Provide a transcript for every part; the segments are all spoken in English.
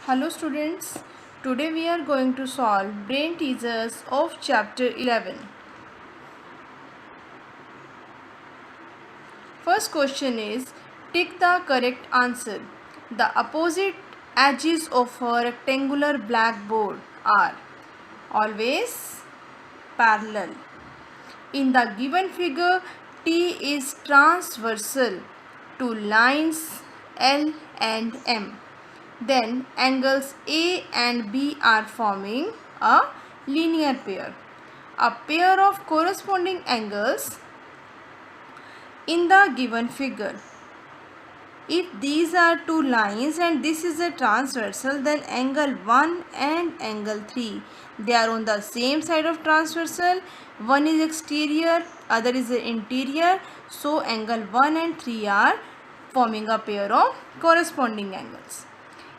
Hello students, today we are going to solve brain teasers of chapter 11. First question is, tick the correct answer. The opposite edges of a rectangular blackboard are always parallel. In the given figure, T is transversal to lines L and M. Then angles A and B are forming a linear pair. A pair of corresponding angles in the given figure. If these are two lines and this is a transversal, then angle 1 and angle 3, they are on the same side of transversal. One is exterior, other is interior. So angle 1 and 3 are forming a pair of corresponding angles.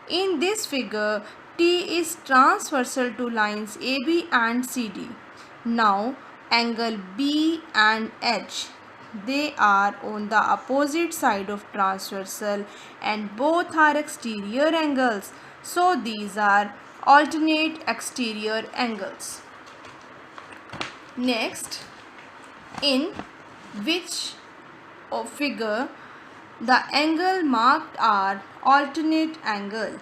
In this figure, T is transversal to lines AB and CD. Now, angle B and H, they are on the opposite side of transversal and both are exterior angles. So, these are alternate exterior angles. Next, in which figure the angle marked are alternate angle.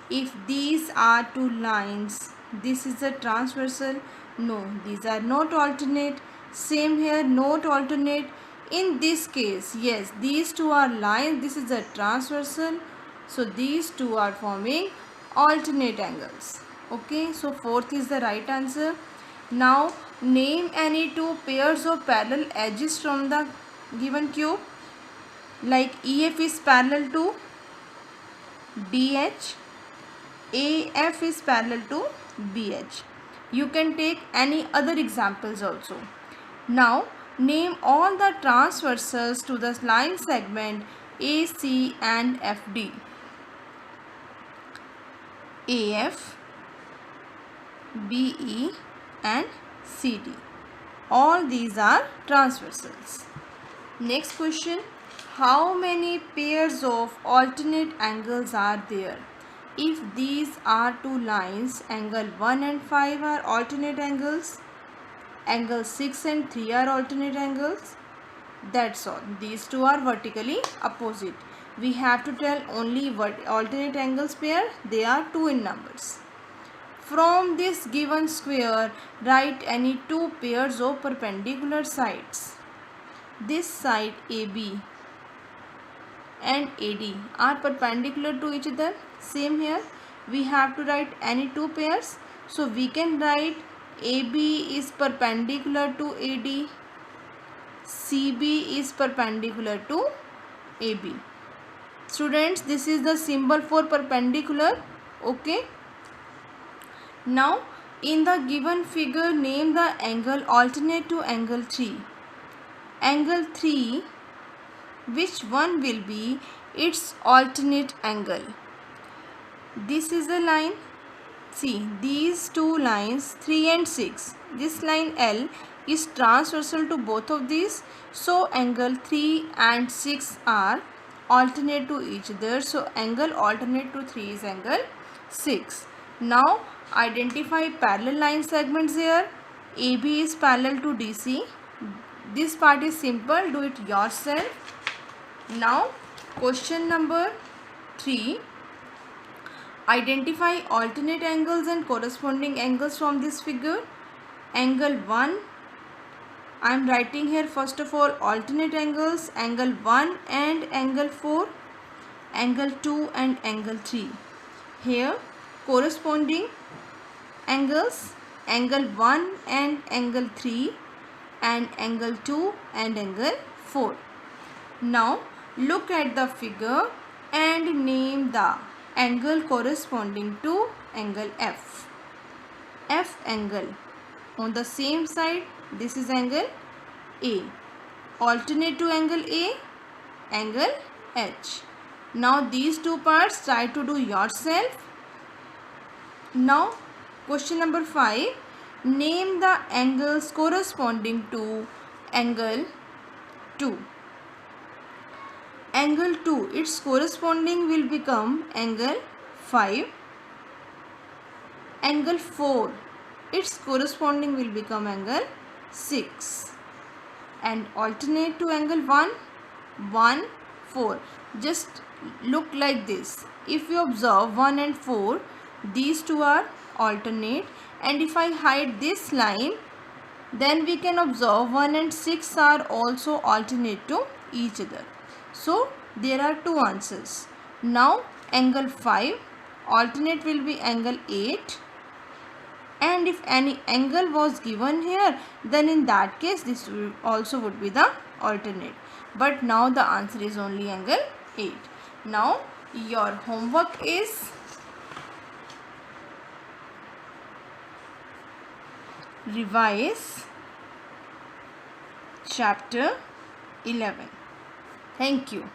If these are two lines, this is a transversal. No, these are not alternate. Same here, not alternate. In this case, yes, these two are lines. This is a transversal. So these two are forming alternate angles. Okay, so fourth is the right answer. Now name any two pairs of parallel edges from the given cube. Like EF is parallel to DH, AF is parallel to BH. You can take any other examples also. Now name all the transversals to the line segment AC and FD. AF, BE and CD. All these are transversals. Next question. How many pairs of alternate angles are there? If these are two lines, angle 1 and 5 are alternate angles, angle 6 and 3 are alternate angles. That's all. These two are vertically opposite. We have to tell only what alternate angles pair. They are two in numbers. From this given square, write any two pairs of perpendicular sides. This side AB and AD are perpendicular to each other. Same here, we have to write any two pairs. So we can write AB is perpendicular to AD, CB is perpendicular to AB. Students, this is the symbol for perpendicular. Okay. Now in the given figure, name the angle alternate to angle 3. Angle 3, which one will be its alternate angle? This is a line. See, these two lines 3 and 6. This line L is transversal to both of these. So angle 3 and 6 are alternate to each other. So angle alternate to 3 is angle 6. Now identify parallel line segments here. AB is parallel to DC. This part is simple. Do it yourself. Now question number 3. Identify alternate angles and corresponding angles from this figure. Angle 1, I am writing here first of all alternate angles, angle 1 and angle 4, angle 2 and angle 3. Here corresponding angles, angle 1 and angle 3 and angle 2 and angle 4. Now look at the figure and name the angle corresponding to angle F. F angle on the same side, this is angle A. Alternate to angle A, angle H. Now these two parts try to do yourself. Now question number 5. Name the angles corresponding to angle 2. Angle 2, its corresponding will become angle 5. angle 4, its corresponding will become angle 6. And alternate to angle 1, 1, 4. Just look like this. If you observe 1 and 4, these two are alternate, and if I hide this line, then we can observe 1 and 6 are also alternate to each other. So there are two answers. Now angle 5, alternate will be angle 8, and if any angle was given here, then in that case this will also would be the alternate. But now the answer is only angle 8. Now your homework is revise chapter 11. Thank you.